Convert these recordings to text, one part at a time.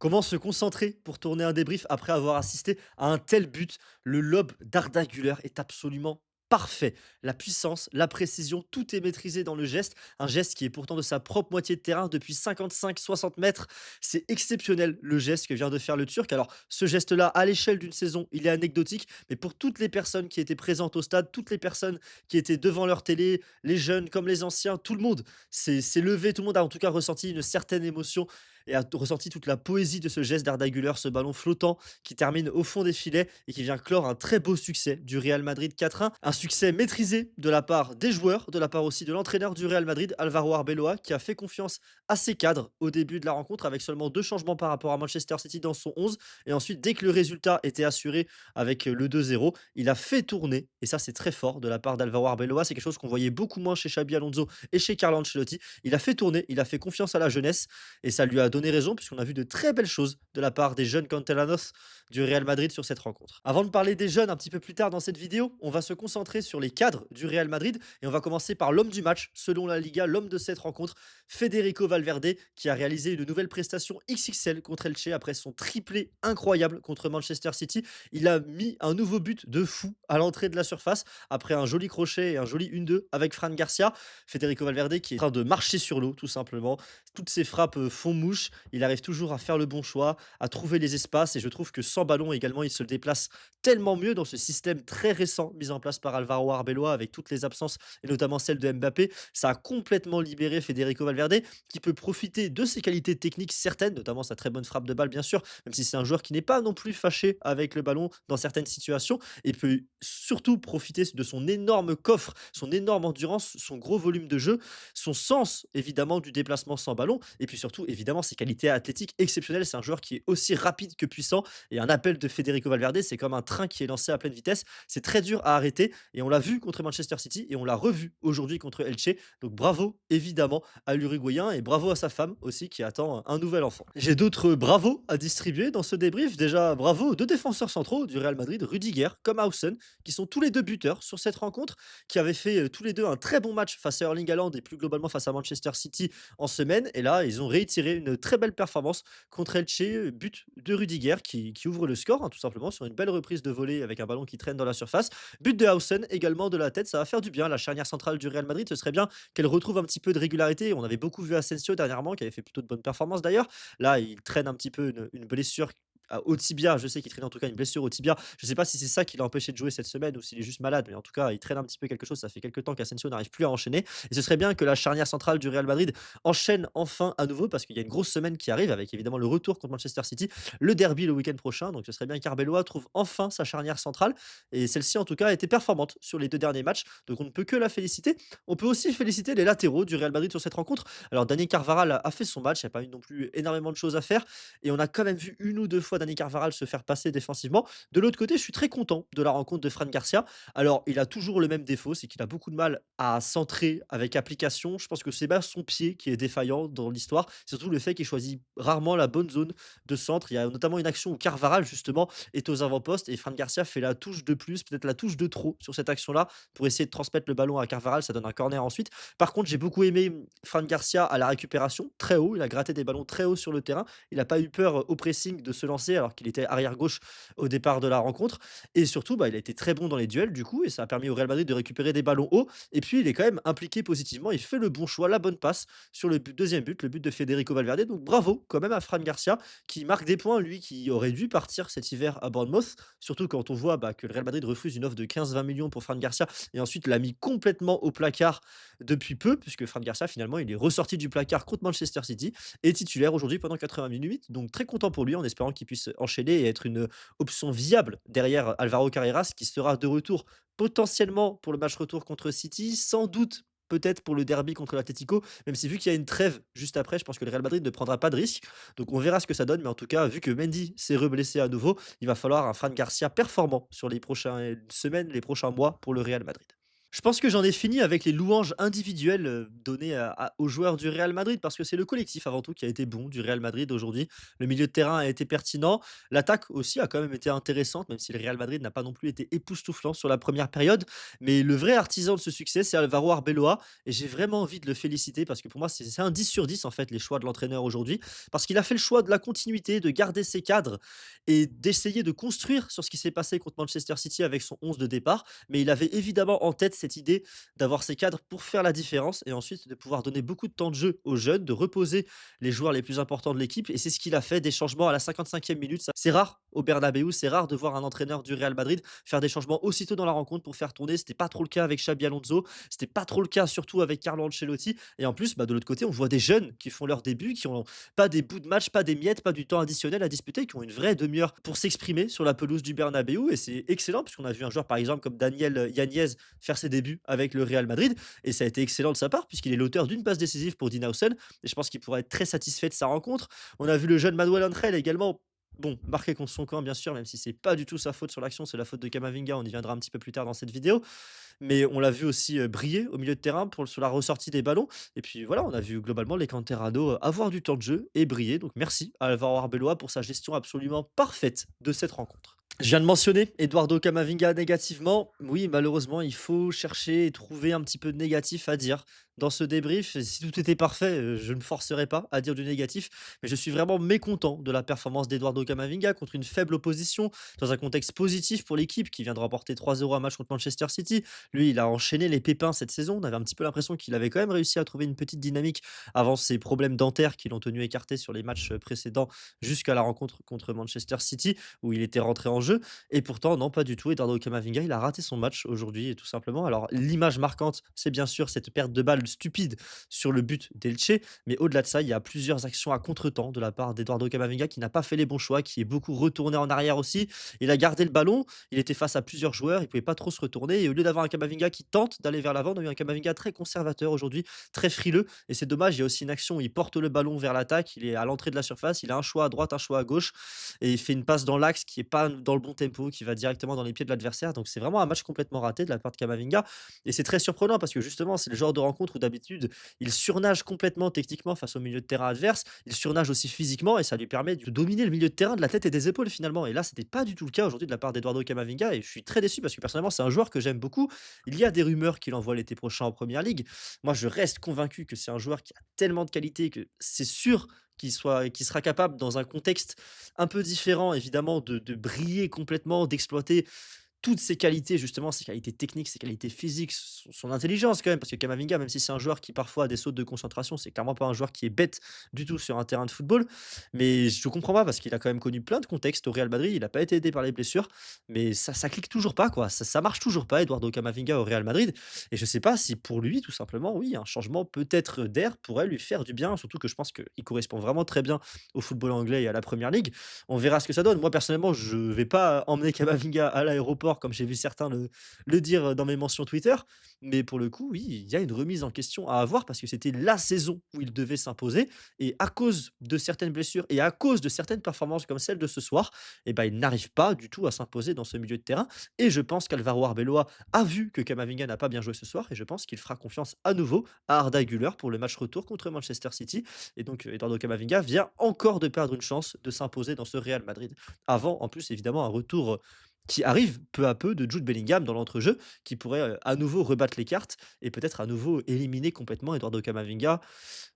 Comment se concentrer pour tourner un débrief après avoir assisté à un tel but? Le lob d'Arda Güler est absolument parfait. La puissance, la précision, tout est maîtrisé dans le geste. Un geste qui est pourtant de sa propre moitié de terrain depuis 55-60 mètres. C'est exceptionnel le geste que vient de faire le Turc. Alors, ce geste-là, à l'échelle d'une saison, il est anecdotique, mais pour toutes les personnes qui étaient présentes au stade, toutes les personnes qui étaient devant leur télé, les jeunes comme les anciens, tout le monde s'est levé, tout le monde a en tout cas ressenti une certaine émotion et a ressenti toute la poésie de ce geste d'Arda Güler, ce ballon flottant qui termine au fond des filets et qui vient clore un très beau succès du Real Madrid 4-1. Un succès maîtrisé de la part des joueurs, de la part aussi de l'entraîneur du Real Madrid, Alvaro Arbeloa, qui a fait confiance à ses cadres au début de la rencontre avec seulement deux changements par rapport à Manchester City dans son 11. Et ensuite, dès que le résultat était assuré avec le 2-0, il a fait tourner, et ça c'est très fort de la part d'Alvaro Arbeloa, c'est quelque chose qu'on voyait beaucoup moins chez Xabi Alonso et chez Carlo Ancelotti. Il a fait tourner, il a fait confiance à la jeunesse et ça lui a donné raison puisqu'on a vu de très belles choses de la part des jeunes Cantelanos du Real Madrid sur cette rencontre. Avant de parler des jeunes un petit peu plus tard dans cette vidéo, on va se concentrer sur les cadres du Real Madrid et on va commencer par l'homme du match, selon la Liga, l'homme de cette rencontre, Federico Valverde, qui a réalisé une nouvelle prestation XXL contre Elche après son triplé incroyable contre Manchester City. Il a mis un nouveau but de fou à l'entrée de la surface après un joli crochet et un joli 1-2 avec Fran Garcia. Federico Valverde qui est en train de marcher sur l'eau tout simplement. Toutes ses frappes font mouche. Il arrive toujours à faire le bon choix, à trouver les espaces et je trouve que sans ballon également, il se déplace tellement mieux dans ce système très récent mis en place par Alvaro Arbeloa avec toutes les absences et notamment celle de Mbappé. Ça a complètement libéré Federico Valverde qui peut profiter de ses qualités techniques certaines, notamment sa très bonne frappe de balle bien sûr, même si c'est un joueur qui n'est pas non plus fâché avec le ballon dans certaines situations et peut surtout profiter de son énorme coffre, son énorme endurance, son gros volume de jeu, son sens évidemment du déplacement sans ballon et puis surtout évidemment ses qualités athlétiques exceptionnelles. C'est un joueur qui est aussi rapide que puissant et un appel de Federico Valverde, c'est comme un train qui est lancé à pleine vitesse. C'est très dur à arrêter et on l'a vu contre Manchester City et on l'a revu aujourd'hui contre Elche. Donc bravo évidemment à l'Uruguayen et bravo à sa femme aussi qui attend un nouvel enfant. J'ai d'autres bravos à distribuer dans ce débrief. Déjà bravo aux deux défenseurs centraux du Real Madrid, Rudiger comme Hausen, qui sont tous les deux buteurs sur cette rencontre, qui avaient fait tous les deux un très bon match face à Erling Haaland et plus globalement face à Manchester City en semaine. Et là, ils ont réitéré une très belle performance contre Elche, but de Rudiger qui ouvre le score, hein, tout simplement, sur une belle reprise de volée avec un ballon qui traîne dans la surface. But de Hausen également de la tête, ça va faire du bien. La charnière centrale du Real Madrid, ce serait bien qu'elle retrouve un petit peu de régularité. On avait beaucoup vu Asensio dernièrement, qui avait fait plutôt de bonnes performances d'ailleurs. Là, il traîne un petit peu une blessure au tibia. Je sais qu'il traîne en tout cas une blessure au tibia. Je ne sais pas si c'est ça qui l'a empêché de jouer cette semaine ou s'il est juste malade, mais en tout cas, il traîne un petit peu quelque chose. Ça fait quelques temps qu'Asensio n'arrive plus à enchaîner. Et ce serait bien que la charnière centrale du Real Madrid enchaîne enfin à nouveau parce qu'il y a une grosse semaine qui arrive avec évidemment le retour contre Manchester City, le derby le week-end prochain. Donc ce serait bien qu'Arbeloa trouve enfin sa charnière centrale. Et celle-ci, en tout cas, a été performante sur les deux derniers matchs. Donc on ne peut que la féliciter. On peut aussi féliciter les latéraux du Real Madrid sur cette rencontre. Alors Dani Carvaral a fait son match. Il n'y a pas eu non plus énormément de choses à faire. Et on a quand même vu une ou deux fois Dani Carvaral se faire passer défensivement. De l'autre côté, je suis très content de la rencontre de Fran Garcia. Alors, il a toujours le même défaut, c'est qu'il a beaucoup de mal à centrer avec application. Je pense que c'est pas son pied qui est défaillant dans l'histoire, c'est surtout le fait qu'il choisit rarement la bonne zone de centre. Il y a notamment une action où Carvaral, justement, est aux avant-postes et Fran Garcia fait la touche de plus, peut-être la touche de trop sur cette action-là pour essayer de transmettre le ballon à Carvaral. Ça donne un corner ensuite. Par contre, j'ai beaucoup aimé Fran Garcia à la récupération, très haut. Il a gratté des ballons très haut sur le terrain. Il n'a pas eu peur au pressing de se lancer alors qu'il était arrière gauche au départ de la rencontre. Et surtout, bah, il a été très bon dans les duels du coup, et ça a permis au Real Madrid de récupérer des ballons hauts. Et puis, il est quand même impliqué positivement. Il fait le bon choix, la bonne passe sur le deuxième but, le but de Federico Valverde. Donc bravo quand même à Fran Garcia qui marque des points, lui qui aurait dû partir cet hiver à Bournemouth. Surtout quand on voit que le Real Madrid refuse une offre de 15-20 millions pour Fran Garcia et ensuite l'a mis complètement au placard depuis peu, puisque Fran Garcia finalement il est ressorti du placard contre Manchester City et titulaire aujourd'hui pendant 80 minutes. Donc très content pour lui en espérant qu'il puisse enchaîner et être une option viable derrière Alvaro Carreras qui sera de retour potentiellement pour le match retour contre City, sans doute peut-être pour le derby contre l'Atlético, même si vu qu'il y a une trêve juste après, je pense que le Real Madrid ne prendra pas de risque. Donc on verra ce que ça donne, mais en tout cas, vu que Mendy s'est reblessé à nouveau, il va falloir un Fran Garcia performant sur les prochaines semaines, les prochains mois pour le Real Madrid. Je pense que j'en ai fini avec les louanges individuelles, données aux joueurs du Real Madrid parce que c'est le collectif avant tout qui a été bon du Real Madrid aujourd'hui. Le milieu de terrain a été pertinent, l'attaque aussi a quand même été intéressante, même si le Real Madrid n'a pas non plus été époustouflant sur la première période. Mais le vrai artisan de ce succès, c'est Alvaro Arbeloa et j'ai vraiment envie de le féliciter parce que pour moi, c'est un 10 sur 10 en fait les choix de l'entraîneur aujourd'hui. Parce qu'il a fait le choix de la continuité, de garder ses cadres et d'essayer de construire sur ce qui s'est passé contre Manchester City avec son 11 de départ, mais il avait évidemment en tête cette idée d'avoir ces cadres pour faire la différence et ensuite de pouvoir donner beaucoup de temps de jeu aux jeunes, de reposer les joueurs les plus importants de l'équipe. Et c'est ce qu'il a fait, des changements à la 55e minute. C'est rare au Bernabeu, c'est rare de voir un entraîneur du Real Madrid faire des changements aussitôt dans la rencontre pour faire tourner. C'était pas trop le cas avec Xabi Alonso, c'était pas trop le cas surtout avec Carlo Ancelotti. Et en plus, de l'autre côté, on voit des jeunes qui font leur début, qui ont pas des bouts de match, pas des miettes, pas du temps additionnel à disputer, qui ont une vraie demi-heure pour s'exprimer sur la pelouse du Bernabeu. Et c'est excellent, puisqu'on a vu un joueur, par exemple, comme Daniel Yanez faire ses débuts avec le Real Madrid. Et ça a été excellent de sa part, puisqu'il est l'auteur d'une passe décisive pour Dinausen. Et je pense qu'il pourrait être très satisfait de sa rencontre. On a vu le jeune Manuel Angel également. Bon, marqué contre son camp, bien sûr, même si c'est pas du tout sa faute sur l'action, c'est la faute de Kamavinga. On y viendra un petit peu plus tard dans cette vidéo. Mais on l'a vu aussi briller au milieu de terrain sur la ressortie des ballons. Et puis voilà, on a vu globalement les Canteranos avoir du temps de jeu et briller. Donc merci à Alvaro Arbeloa pour sa gestion absolument parfaite de cette rencontre. Je viens de mentionner Eduardo Camavinga négativement. Oui, malheureusement, il faut chercher et trouver un petit peu de négatif à dire dans ce débrief. Si tout était parfait, je ne me forcerais pas à dire du négatif, mais je suis vraiment mécontent de la performance d'Eduardo Camavinga contre une faible opposition, dans un contexte positif pour l'équipe qui vient de remporter 3-0 un match contre Manchester City. Lui, il a enchaîné les pépins cette saison. On avait un petit peu l'impression qu'il avait quand même réussi à trouver une petite dynamique avant ses problèmes dentaires qui l'ont tenu écarté sur les matchs précédents jusqu'à la rencontre contre Manchester City où il était rentré en jeu. Et pourtant, non, pas du tout. Eduardo Camavinga, il a raté son match aujourd'hui, tout simplement. Alors, l'image marquante, c'est bien sûr cette perte de balle stupide sur le but d'Elche. Mais au-delà de ça, il y a plusieurs actions à contre-temps de la part d'Eduardo Camavinga qui n'a pas fait les bons choix, qui est beaucoup retourné en arrière aussi. Il a gardé le ballon, il était face à plusieurs joueurs, il pouvait pas trop se retourner. Et au lieu d'avoir un Camavinga qui tente d'aller vers l'avant, on a eu un Camavinga très conservateur aujourd'hui, très frileux. Et c'est dommage, il y a aussi une action où il porte le ballon vers l'attaque, il est à l'entrée de la surface, il a un choix à droite, un choix à gauche et il fait une passe dans l'axe qui est pas dans le bon tempo, qui va directement dans les pieds de l'adversaire. Donc c'est vraiment un match complètement raté de la part de Camavinga. Et c'est très surprenant parce que justement, c'est le genre de rencontre où d'habitude, il surnage complètement techniquement face au milieu de terrain adverse. Il surnage aussi physiquement et ça lui permet de dominer le milieu de terrain de la tête et des épaules finalement. Et là, c'était pas du tout le cas aujourd'hui de la part d'Eduardo Camavinga. Et je suis très déçu parce que personnellement, c'est un joueur que j'aime beaucoup. Il y a des rumeurs qu'il envoie l'été prochain en première ligue. Moi, je reste convaincu que c'est un joueur qui a tellement de qualité que c'est sûr qu'il sera capable dans un contexte un peu différent évidemment de briller complètement, d'exploiter toutes ses qualités, justement, ses qualités techniques, ses qualités physiques, son intelligence quand même, parce que Camavinga, même si c'est un joueur qui parfois a des sautes de concentration, c'est clairement pas un joueur qui est bête du tout sur un terrain de football. Mais je comprends pas parce qu'il a quand même connu plein de contextes au Real Madrid, il a pas été aidé par les blessures, mais ça clique toujours pas quoi, ça marche toujours pas Eduardo Camavinga au Real Madrid. Et je sais pas si pour lui, tout simplement, oui, un changement peut-être d'air pourrait lui faire du bien, surtout que je pense qu'il correspond vraiment très bien au football anglais et à la Première Ligue. On verra ce que ça donne. Moi, personnellement, je vais pas emmener Camavinga à l'aéroport comme j'ai vu certains le dire dans mes mentions Twitter. Mais pour le coup, oui, il y a une remise en question à avoir parce que c'était la saison où il devait s'imposer. Et à cause de certaines blessures et à cause de certaines performances comme celle de ce soir, eh ben, il n'arrive pas du tout à s'imposer dans ce milieu de terrain. Et je pense qu'Alvaro Arbeloa a vu que Camavinga n'a pas bien joué ce soir. Et je pense qu'il fera confiance à nouveau à Arda Güler pour le match retour contre Manchester City. Et donc, Eduardo Camavinga vient encore de perdre une chance de s'imposer dans ce Real Madrid. Avant, en plus, évidemment, un retour qui arrive peu à peu de Jude Bellingham dans l'entrejeu, qui pourrait à nouveau rebattre les cartes et peut-être à nouveau éliminer complètement Eduardo Camavinga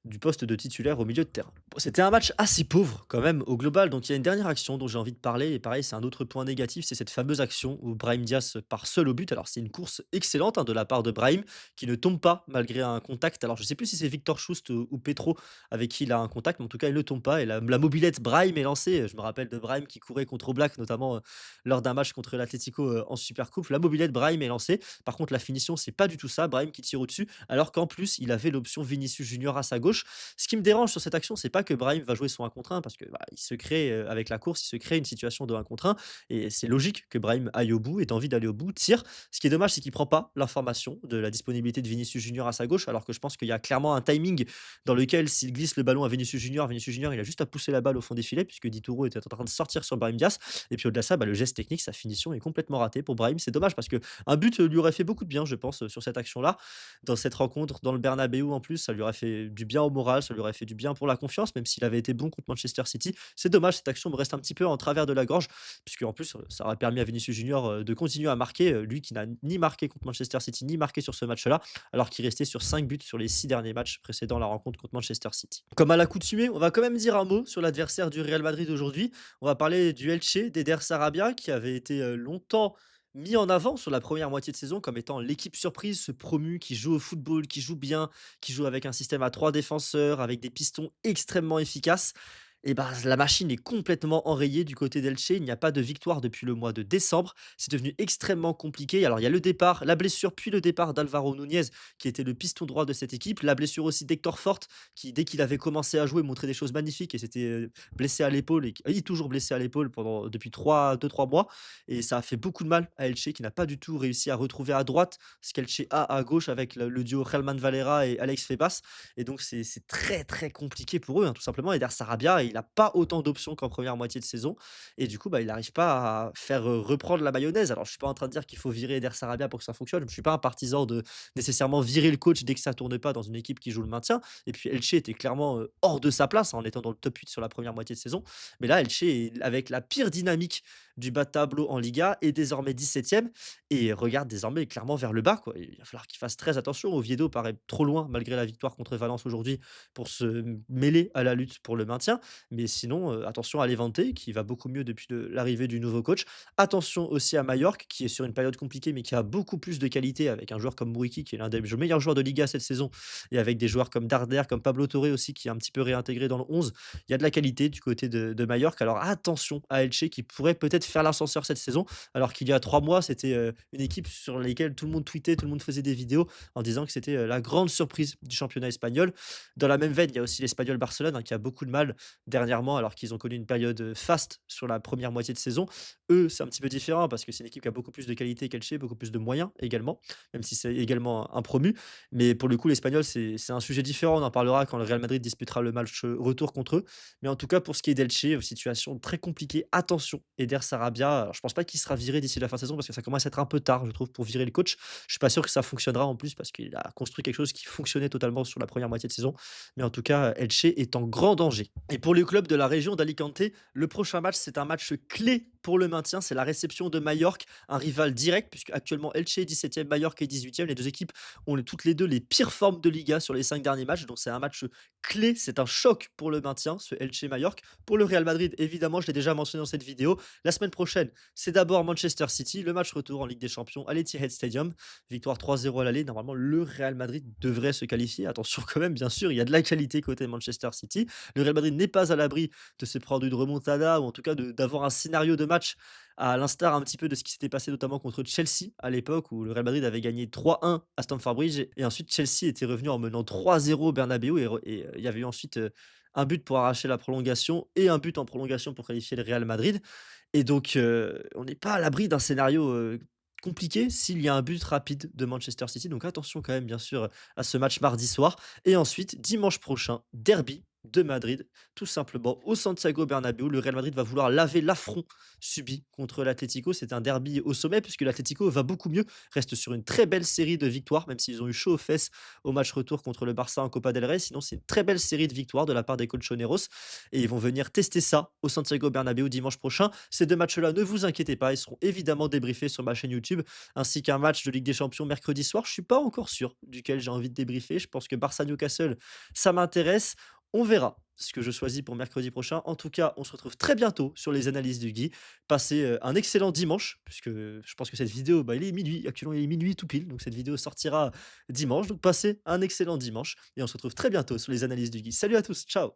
du poste de titulaire au milieu de terrain. Bon, c'était un match assez pauvre quand même au global, donc il y a une dernière action dont j'ai envie de parler, et pareil c'est un autre point négatif, c'est cette fameuse action où Brahim Diaz part seul au but. Alors c'est une course excellente de la part de Brahim, qui ne tombe pas malgré un contact. Alors je sais plus si c'est Victor Schust ou Petro avec qui il a un contact, mais en tout cas il ne tombe pas, et la mobilette Brahim est lancée. Je me rappelle de Brahim qui courait contre Oblak, notamment lors d'un match contre l'Atlético en Supercoupe. La mobilette Brahim est lancée, par contre la finition c'est pas du tout ça, Brahim qui tire au-dessus, alors qu'en plus il avait l'option Vinicius Junior à sa gauche, gauche. Ce qui me dérange sur cette action, c'est pas que Brahim va jouer son 1 contre 1 parce que, bah, il se crée, avec la course, il se crée une situation de 1 contre 1 et c'est logique que Brahim aille au bout, ait envie d'aller au bout, tire. Ce qui est dommage, c'est qu'il prend pas l'information de la disponibilité de Vinicius Junior à sa gauche, alors que je pense qu'il y a clairement un timing dans lequel s'il glisse le ballon à Vinicius Junior, il a juste à pousser la balle au fond des filets puisque Dituro était en train de sortir sur Brahim Diaz et puis au-delà de ça, bah, le geste technique, sa finition est complètement ratée pour Brahim. C'est dommage parce qu'un but, lui aurait fait beaucoup de bien, je pense, sur cette action-là. Dans cette rencontre, dans le Bernabéu en plus, ça lui aurait fait du bien au moral, ça lui aurait fait du bien pour la confiance, même s'il avait été bon contre Manchester City. C'est dommage, cette action me reste un petit peu en travers de la gorge, puisque en plus, ça aurait permis à Vinicius Junior, de continuer à marquer, lui qui n'a ni marqué contre Manchester City, ni marqué sur ce match-là, alors qu'il restait sur 5 buts sur les 6 derniers matchs précédant la rencontre contre Manchester City. Comme à l'accoutumée, on va quand même dire un mot sur l'adversaire du Real Madrid aujourd'hui. On va parler du Elche d'Eder Sarabia qui avait été, longtemps mis en avant sur la première moitié de saison comme étant l'équipe surprise, ce promu qui joue au football, qui joue bien, qui joue avec un système à 3 défenseurs, avec des pistons extrêmement efficaces. Et ben, la machine est complètement enrayée du côté d'Elche. Il n'y a pas de victoire depuis le mois de décembre. C'est devenu extrêmement compliqué. Alors, il y a le départ, la blessure, puis le départ d'Alvaro Nunez, qui était le piston droit de cette équipe. La blessure aussi d'Hector Forte, qui, dès qu'il avait commencé à jouer, montrait des choses magnifiques et s'était blessé à l'épaule. Et il est toujours blessé à l'épaule depuis 2-3 mois. Et ça a fait beaucoup de mal à Elche, qui n'a pas du tout réussi à retrouver à droite ce qu'Elche a à gauche avec le duo Helman Valera et Alex Febas. Et donc, c'est très, très compliqué pour eux, hein, tout simplement. Eder Sarabia, il a pas autant d'options qu'en première moitié de saison. Et du coup, bah, il n'arrive pas à faire reprendre la mayonnaise. Alors, je suis pas en train de dire qu'il faut virer Eder Sarabia pour que ça fonctionne. Je suis pas un partisan de nécessairement virer le coach dès que ça tourne pas dans une équipe qui joue le maintien. Et puis, Elche était clairement hors de sa place, hein, en étant dans le top 8 sur la première moitié de saison. Mais là, Elche, avec la pire dynamique du bas de tableau en Liga, est désormais 17e et regarde désormais clairement vers le bas, quoi. Il va falloir qu'il fasse très attention. Oviedo paraît trop loin, malgré la victoire contre Valence aujourd'hui, pour se mêler à la lutte pour le maintien. Mais sinon, attention à Levante qui va beaucoup mieux depuis l'arrivée du nouveau coach. Attention aussi à Majorque qui est sur une période compliquée, mais qui a beaucoup plus de qualité avec un joueur comme Muriqui qui est l'un des meilleurs joueurs de Liga cette saison et avec des joueurs comme Darder, comme Pablo Torre aussi qui est un petit peu réintégré dans le 11. Il y a de la qualité du côté de Majorque. Alors attention à Elche qui pourrait peut-être faire l'ascenseur cette saison, alors qu'il y a 3 mois, c'était, une équipe sur laquelle tout le monde tweetait, tout le monde faisait des vidéos en disant que c'était, la grande surprise du championnat espagnol. Dans la même veine, il y a aussi l'Espagnol Barcelone, hein, qui a beaucoup de mal dernièrement, alors qu'ils ont connu une période faste sur la première moitié de saison. Eux, c'est un petit peu différent parce que c'est une équipe qui a beaucoup plus de qualité qu'Elche, beaucoup plus de moyens également, même si c'est également un promu. Mais pour le coup, l'Espagnol, c'est un sujet différent. On en parlera quand le Real Madrid disputera le match retour contre eux. Mais en tout cas, pour ce qui est d'Elche, situation très compliquée. Attention, Eder Sarabia, alors je pense pas qu'il sera viré d'ici la fin de saison parce que ça commence à être un peu tard, je trouve, pour virer le coach. Je suis pas sûr que ça fonctionnera en plus parce qu'il a construit quelque chose qui fonctionnait totalement sur la première moitié de saison. Mais en tout cas, Elche est en grand danger. Et pour les clubs de la région d'Alicante, le prochain match, c'est un match clé pour le maintien. C'est la réception de Majorque, un rival direct, puisque actuellement Elche est 17e, Majorque est 18e. Les deux équipes ont toutes les deux les pires formes de Liga sur les 5 derniers matchs. Donc c'est un match clé, c'est un choc pour le maintien, ce Elche-Majorque. Pour le Real Madrid, évidemment, je l'ai déjà mentionné dans cette vidéo. La semaine prochaine, c'est d'abord Manchester City, le match retour en Ligue des Champions à l'Etihad Stadium. Victoire 3-0 à l'aller. Normalement, le Real Madrid devrait se qualifier. Attention quand même, bien sûr, il y a de la qualité côté Manchester City. Le Real Madrid n'est pas à l'abri de se prendre une remontada ou en tout cas d'avoir un scénario de match à l'instar un petit peu de ce qui s'était passé notamment contre Chelsea à l'époque où le Real Madrid avait gagné 3-1 à Stamford Bridge et ensuite Chelsea était revenu en menant 3-0 au Bernabéu et il y avait eu ensuite un but pour arracher la prolongation et un but en prolongation pour qualifier le Real Madrid. Et donc, on n'est pas à l'abri d'un scénario compliqué s'il y a un but rapide de Manchester City. Donc attention quand même, bien sûr, à ce match mardi soir. Et ensuite, dimanche prochain, derby de Madrid, tout simplement au Santiago Bernabéu. Le Real Madrid va vouloir laver l'affront subi contre l'Atlético. C'est un derby au sommet puisque l'Atlético va beaucoup mieux, reste sur une très belle série de victoires, même s'ils ont eu chaud aux fesses au match retour contre le Barça en Copa del Rey. Sinon, c'est une très belle série de victoires de la part des colchoneros et ils vont venir tester ça au Santiago Bernabéu dimanche prochain. Ces deux matchs-là, ne vous inquiétez pas, ils seront évidemment débriefés sur ma chaîne YouTube, ainsi qu'un match de Ligue des Champions mercredi soir. Je suis pas encore sûr duquel j'ai envie de débriefer. Je pense que Barça-Newcastle, ça m'intéresse. On verra ce que je choisis pour mercredi prochain. En tout cas, on se retrouve très bientôt sur les analyses du Guy. Passez un excellent dimanche, puisque je pense que cette vidéo, bah, il est minuit. Actuellement, il est minuit tout pile. Donc, cette vidéo sortira dimanche. Donc, passez un excellent dimanche. Et on se retrouve très bientôt sur les analyses du Guy. Salut à tous. Ciao.